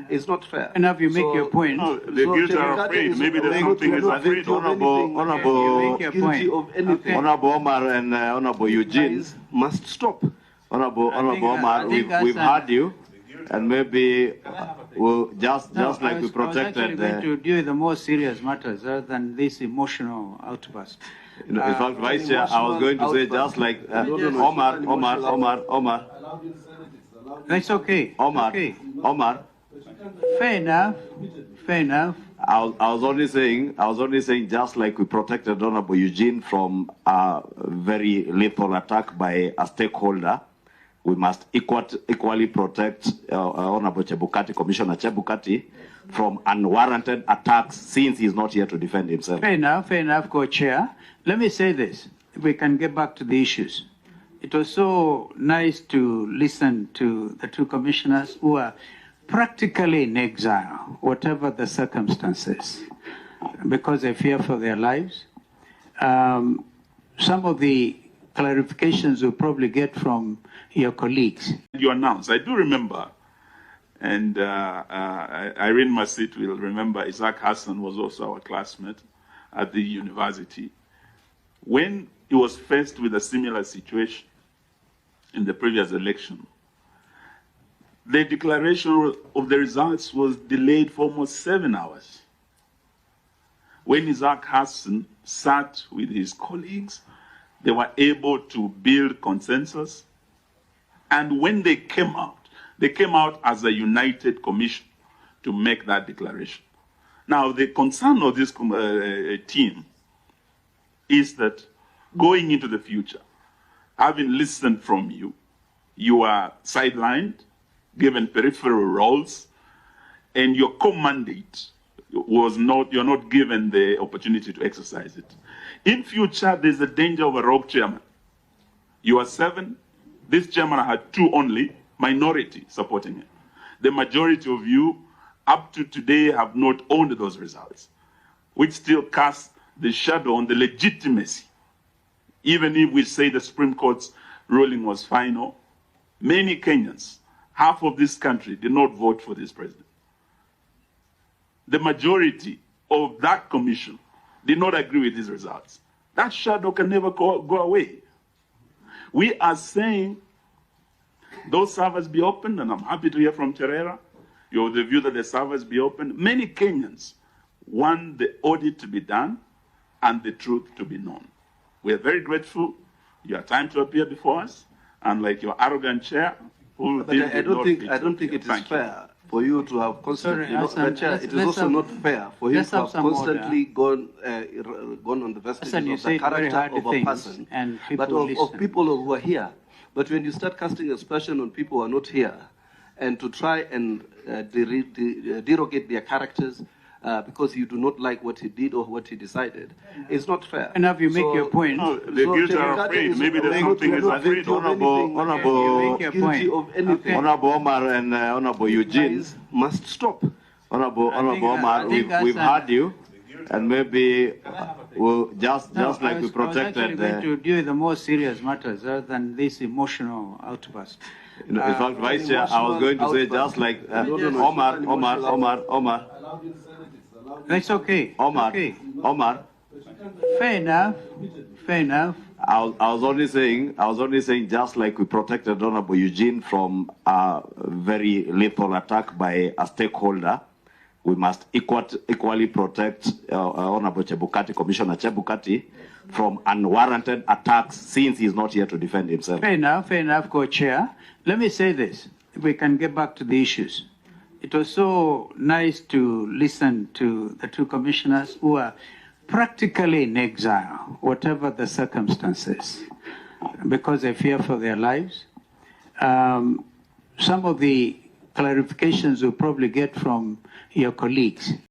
It's not fair. Enough, you make your point. No, the guilty are afraid. Maybe there's something is afraid. Honorable, guilty of anything. Honorable Omar and Honorable Eugene must stop. Honorable Omar, we've heard you, and maybe we'll just like we protected. I was actually going to deal with the more serious matters rather than this emotional outburst. In fact, Vice Chair, I was going to say just like Omar. That's okay. Omar, okay. Omar. Fair enough. Fair enough. I was only saying just like we protected Honorable Eugene from a very lethal attack by a stakeholder, we must equally protect Honorable Chebukati, Commissioner Chebukati, from unwarranted attacks since he's not here to defend himself. Fair enough, Co-Chair. Let me say this, if we can get back to the issues. It was so nice to listen to the two commissioners who are practically in exile, whatever the circumstances, because they fear for their lives. Some of the clarifications we'll probably get from your colleagues. You announced, I do remember, and Irene Masit will remember, Isaac Hassan was also our classmate at the university. When he was faced with a similar situation in the previous election, the declaration of the results was delayed for almost 7 hours. When Isaac Hassan sat with his colleagues, they were able to build consensus. And when they came out as a united commission to make that declaration. Now, the concern of this team is that going into the future, having listened from you, you are sidelined, given peripheral roles, and your co-mandate was not, you're not given the opportunity to exercise it. In future, there's a danger of a rogue chairman. You are 7, this chairman had 2 only, minority supporting him. The majority of you, up to today, have not owned those results, which still casts the shadow on the legitimacy. Even if we say the Supreme Court's ruling was final, many Kenyans, half of this country, did not vote for this president. The majority of that commission did not agree with these results. That shadow can never go away. We are saying those servers be opened, and I'm happy to hear from Terera, you have the view that the servers be opened. Many Kenyans want the audit to be done and the truth to be known. We are very grateful. You have time to appear before us, and like your arrogant chair, who but I don't think it is fair for you to have constantly. It is also not fair for you to have constantly gone on the vestiges of the character of a person, but of people who are here. But when you start casting aspersion on people who are not here, and to try and derogate their characters because you do not like what he did or what he decided, it's not fair. Enough, you make your point. No, the guilty are afraid. Maybe there's something is afraid. Honorable guilty of anything. Honorable Omar and Honorable Eugene must stop. Honorable Omar, we've heard you, and maybe we'll just like we protected. I was actually going to deal with the more serious matters rather than this emotional outburst. In fact, Vice Chair, I was going to say just like Omar. That's okay. Omar. Fair enough. I was only saying just like we protected Honorable Eugene from a very lethal attack by a stakeholder, we must equally protect Honorable Chebukati, Commissioner Chebukati, from unwarranted attacks since he's not here to defend himself. Fair enough, Co-Chair. Let me say this, if we can get back to the issues. It was so nice to listen to the two commissioners who are practically in exile, whatever the circumstances, because they fear for their lives. Some of the clarifications we'll probably get from your colleagues.